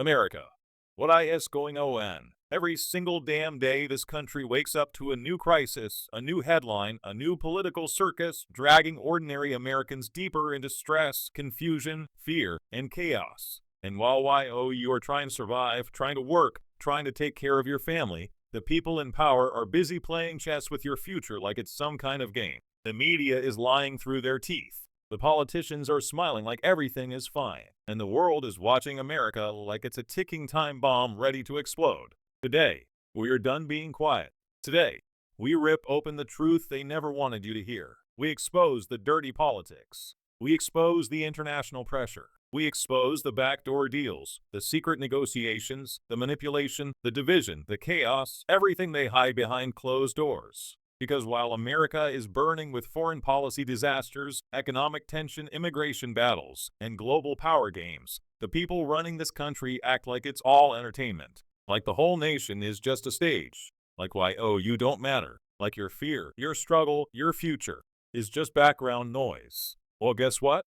America. What is going on? Every single damn day this country wakes up to a new crisis, a new headline, a new political circus, dragging ordinary Americans deeper into stress, confusion, fear, and chaos. And while you are trying to survive, trying to work, trying to take care of your family, the people in power are busy playing chess with your future like it's some kind of game. The media is lying through their teeth. The politicians are smiling like everything is fine, and the world is watching America like it's a ticking time bomb ready to explode. Today, we are done being quiet. Today, we rip open the truth they never wanted you to hear. We expose the dirty politics. We expose the international pressure. We expose the backdoor deals, the secret negotiations, the manipulation, the division, the chaos, everything they hide behind closed doors. Because while America is burning with foreign policy disasters, economic tension, immigration battles, and global power games, the people running this country act like it's all entertainment. Like the whole nation is just a stage. Like you don't matter. Like your fear, your struggle, your future is just background noise. Well, guess what?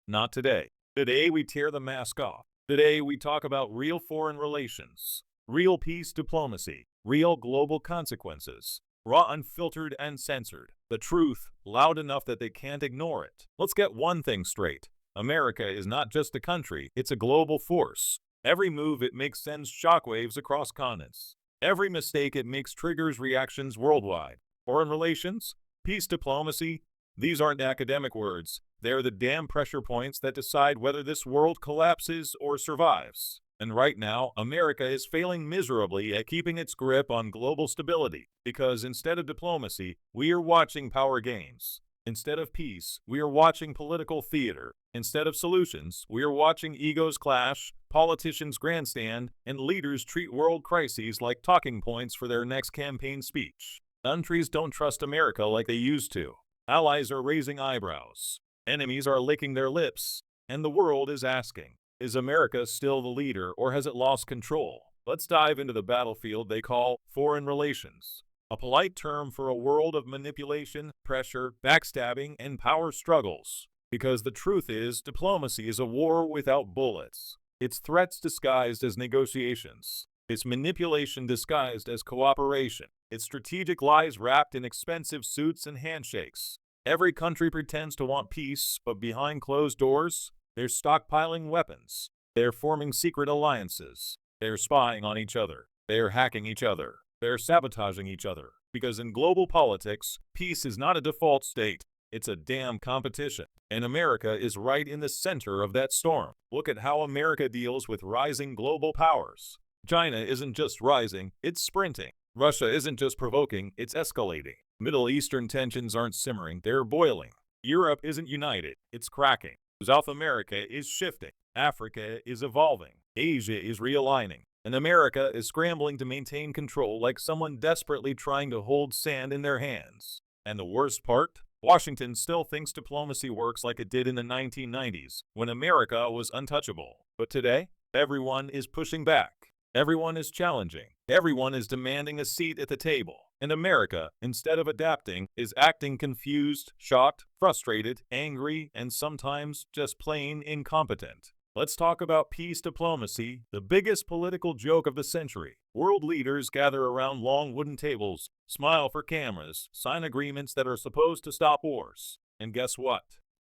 Not today. Today we tear the mask off. Today we talk about real foreign relations, real peace diplomacy, real global consequences. Raw, unfiltered, and censored. The truth, loud enough that they can't ignore it. Let's get one thing straight. America is not just a country, it's a global force. Every move it makes sends shockwaves across continents. Every mistake it makes triggers reactions worldwide. Foreign relations? Peace diplomacy? These aren't academic words. They're the damn pressure points that decide whether this world collapses or survives. And right now, America is failing miserably at keeping its grip on global stability, because instead of diplomacy, we are watching power games. Instead of peace, we are watching political theater. Instead of solutions, we are watching egos clash, politicians grandstand, and leaders treat world crises like talking points for their next campaign speech. Countries don't trust America like they used to. Allies are raising eyebrows. Enemies are licking their lips. And the world is asking, is America still the leader, or has it lost control? Let's dive into the battlefield they call foreign relations, a polite term for a world of manipulation, pressure, backstabbing, and power struggles. Because the truth is, diplomacy is a war without bullets. It's threats disguised as negotiations. It's manipulation disguised as cooperation. It's strategic lies wrapped in expensive suits and handshakes. Every country pretends to want peace, but behind closed doors, they're stockpiling weapons. They're forming secret alliances. They're spying on each other. They're hacking each other. They're sabotaging each other. Because in global politics, peace is not a default state. It's a damn competition. And America is right in the center of that storm. Look at how America deals with rising global powers. China isn't just rising, it's sprinting. Russia isn't just provoking, it's escalating. Middle Eastern tensions aren't simmering, they're boiling. Europe isn't united, it's cracking. South America is shifting. Africa is evolving. Asia is realigning. And America is scrambling to maintain control like someone desperately trying to hold sand in their hands. And the worst part? Washington still thinks diplomacy works like it did in the 1990s, when America was untouchable. But today, everyone is pushing back. Everyone is challenging. Everyone is demanding a seat at the table. And America, instead of adapting, is acting confused, shocked, frustrated, angry, and sometimes just plain incompetent. Let's talk about peace diplomacy, the biggest political joke of the century. World leaders gather around long wooden tables, smile for cameras, sign agreements that are supposed to stop wars. And guess what?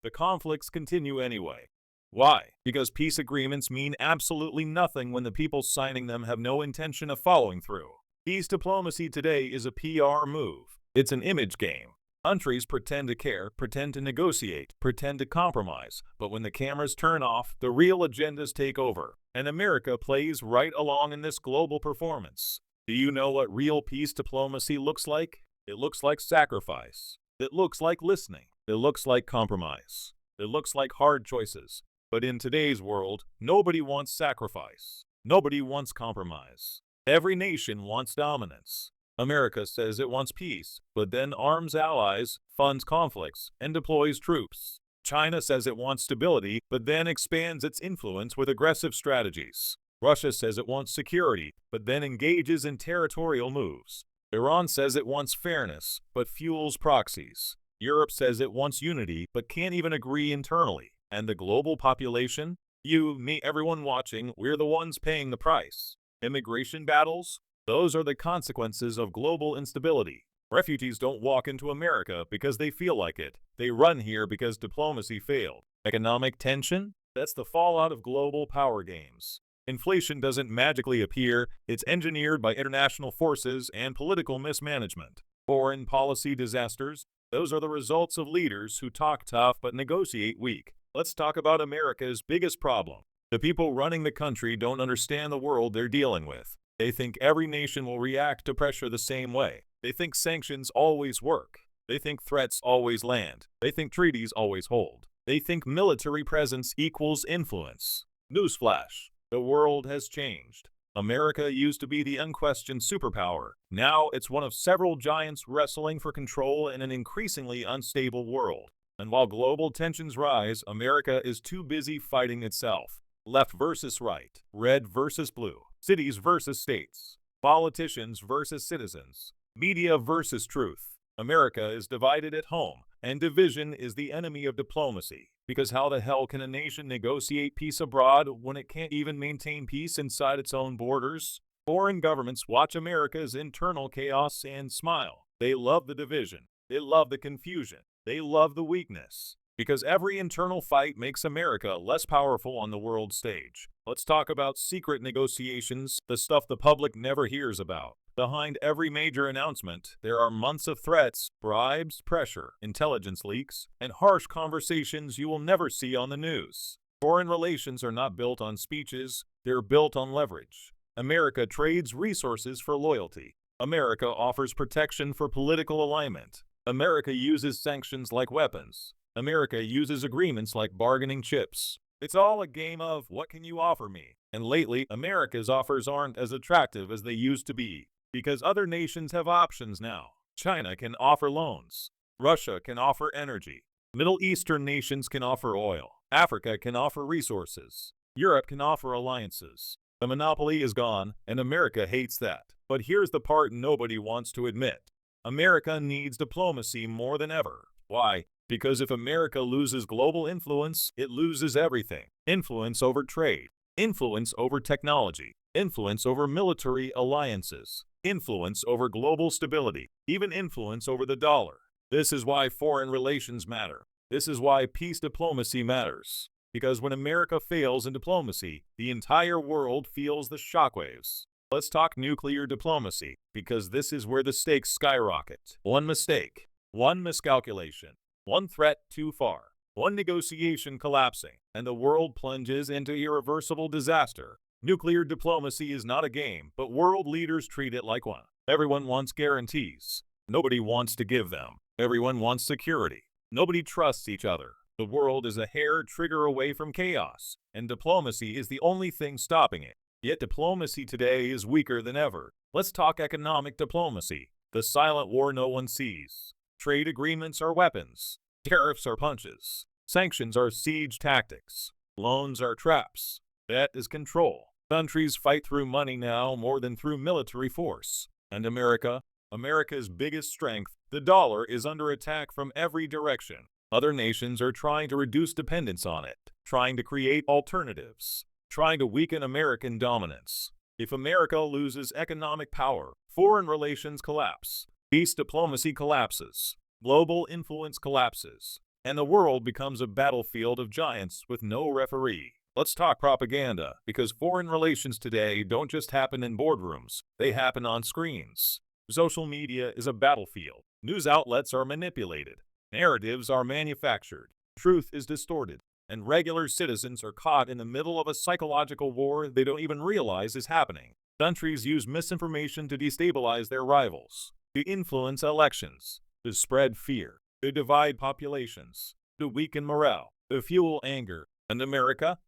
The conflicts continue anyway. Why? Because peace agreements mean absolutely nothing when the people signing them have no intention of following through. Peace diplomacy today is a PR move. It's an image game. Countries pretend to care, pretend to negotiate, pretend to compromise, but when the cameras turn off, the real agendas take over. And America plays right along in this global performance. Do you know what real peace diplomacy looks like? It looks like sacrifice. It looks like listening. It looks like compromise. It looks like hard choices. But in today's world, nobody wants sacrifice. Nobody wants compromise. Every nation wants dominance. America says it wants peace, but then arms allies, funds conflicts, and deploys troops. China says it wants stability, but then expands its influence with aggressive strategies. Russia says it wants security, but then engages in territorial moves. Iran says it wants fairness, but fuels proxies. Europe says it wants unity, but can't even agree internally. And the global population? You, me, everyone watching, we're the ones paying the price. Immigration battles? Those are the consequences of global instability. Refugees don't walk into America because they feel like it. They run here because diplomacy failed. Economic tension? That's the fallout of global power games. Inflation doesn't magically appear, it's engineered by international forces and political mismanagement. Foreign policy disasters? Those are the results of leaders who talk tough but negotiate weak. Let's talk about America's biggest problem. The people running the country don't understand the world they're dealing with. They think every nation will react to pressure the same way. They think sanctions always work. They think threats always land. They think treaties always hold. They think military presence equals influence. Newsflash: the world has changed. America used to be the unquestioned superpower. Now it's one of several giants wrestling for control in an increasingly unstable world. And while global tensions rise, America is too busy fighting itself. Left versus right, red versus blue, cities versus states, politicians versus citizens, media versus truth. America is divided at home, and division is the enemy of diplomacy. Because how the hell can a nation negotiate peace abroad when it can't even maintain peace inside its own borders? Foreign governments watch America's internal chaos and smile. They love the division. They love the confusion. They love the weakness. Because every internal fight makes America less powerful on the world stage. Let's talk about secret negotiations, the stuff the public never hears about. Behind every major announcement, there are months of threats, bribes, pressure, intelligence leaks, and harsh conversations you will never see on the news. Foreign relations are not built on speeches, they're built on leverage. America trades resources for loyalty. America offers protection for political alignment. America uses sanctions like weapons. America uses agreements like bargaining chips. It's all a game of what can you offer me? And lately, America's offers aren't as attractive as they used to be. Because other nations have options now. China can offer loans. Russia can offer energy. Middle Eastern nations can offer oil. Africa can offer resources. Europe can offer alliances. The monopoly is gone, and America hates that. But here's the part nobody wants to admit. America needs diplomacy more than ever. Why? Because if America loses global influence, it loses everything. Influence over trade, influence over technology, influence over military alliances, influence over global stability, even influence over the dollar. This is why foreign relations matter. This is why peace diplomacy matters. Because when America fails in diplomacy, the entire world feels the shockwaves. Let's talk nuclear diplomacy, because this is where the stakes skyrocket. One mistake, one miscalculation, one threat too far, one negotiation collapsing, and the world plunges into irreversible disaster. Nuclear diplomacy is not a game, but world leaders treat it like one. Everyone wants guarantees. Nobody wants to give them. Everyone wants security. Nobody trusts each other. The world is a hair trigger away from chaos, and diplomacy is the only thing stopping it. Yet diplomacy today is weaker than ever. Let's talk economic diplomacy, the silent war no one sees. Trade agreements are weapons. Tariffs are punches. Sanctions are siege tactics. Loans are traps. Debt is control. Countries fight through money now more than through military force. And America's biggest strength, the dollar, is under attack from every direction. Other nations are trying to reduce dependence on it, trying to create alternatives, trying to weaken American dominance. If America loses economic power, foreign relations collapse, peace diplomacy collapses, global influence collapses, and the world becomes a battlefield of giants with no referee. Let's talk propaganda, because foreign relations today don't just happen in boardrooms, they happen on screens. Social media is a battlefield. News outlets are manipulated. Narratives are manufactured. Truth is distorted. And regular citizens are caught in the middle of a psychological war they don't even realize is happening. Countries use misinformation to destabilize their rivals, to influence elections, to spread fear, to divide populations, to weaken morale, to fuel anger. And America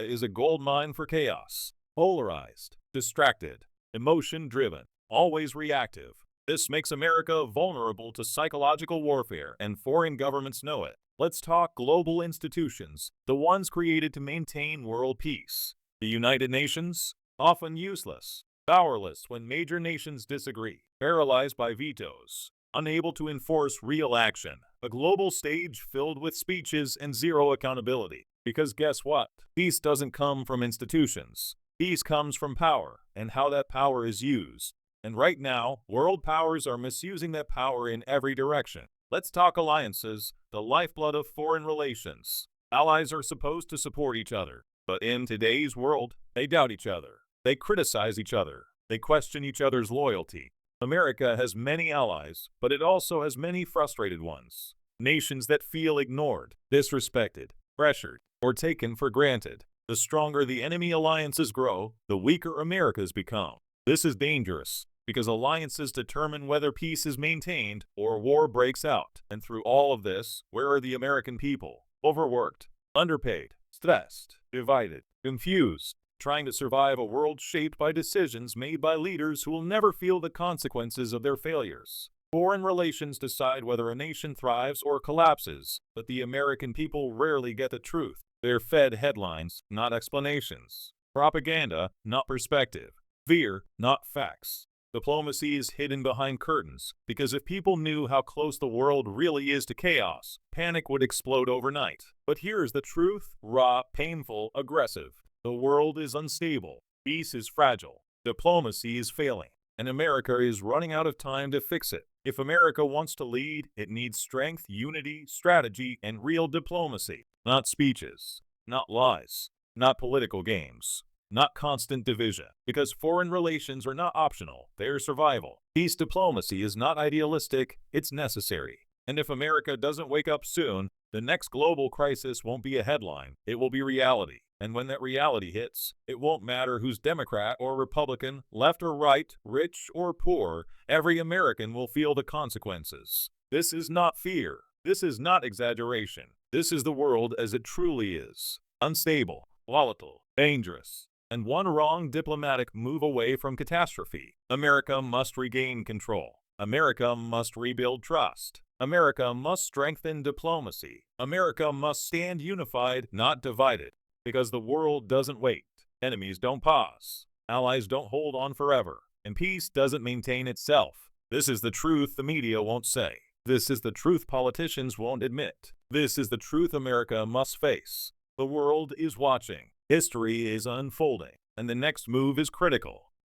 is a goldmine for chaos. Polarized, distracted, emotion-driven, always reactive. This makes America vulnerable to psychological warfare, and foreign governments know it. Let's talk global institutions, the ones created to maintain world peace. The United Nations? Often useless, powerless when major nations disagree, paralyzed by vetoes. unable to enforce real action, a global stage filled with speeches and zero accountability. Because guess what? Peace doesn't come from institutions. Peace comes from power, and how that power is used. And right now, world powers are misusing that power in every direction. Let's talk alliances, the lifeblood of foreign relations. Allies are supposed to support each other, but in today's world, they doubt each other. They criticize each other. They question each other's loyalty. America has many allies, but it also has many frustrated ones. Nations that feel ignored, disrespected, pressured, or taken for granted. The stronger the enemy alliances grow, the weaker Americas become. This is dangerous, because alliances determine whether peace is maintained or war breaks out. And through all of this, where are the American people? Overworked, underpaid, stressed, divided, confused, trying to survive a world shaped by decisions made by leaders who will never feel the consequences of their failures. Foreign relations decide whether a nation thrives or collapses, but the American people rarely get the truth. They're fed headlines, not explanations. Propaganda, not perspective. Fear, not facts. Diplomacy is hidden behind curtains, because if people knew how close the world really is to chaos, panic would explode overnight. But here's the truth: raw, painful, aggressive. The world is unstable. Peace is fragile. Diplomacy is failing. And America is running out of time to fix it. If America wants to lead, it needs strength, unity, strategy, and real diplomacy. Not speeches, not lies, not political games. Not constant division, because foreign relations are not optional, they're survival. Peace diplomacy is not idealistic, it's necessary. And if America doesn't wake up soon, the next global crisis won't be a headline, it will be reality. And when that reality hits, it won't matter who's Democrat or Republican, left or right, rich or poor, every American will feel the consequences. This is not fear. This is not exaggeration. This is the world as it truly is. Unstable, volatile, dangerous, and one wrong diplomatic move away from catastrophe. America must regain control. America must rebuild trust. America must strengthen diplomacy. America must stand unified, not divided. Because the world doesn't wait. Enemies don't pause. Allies don't hold on forever. And peace doesn't maintain itself. This is the truth the media won't say. This is the truth politicians won't admit. This is the truth America must face. The world is watching. History is unfolding, and the next move is critical.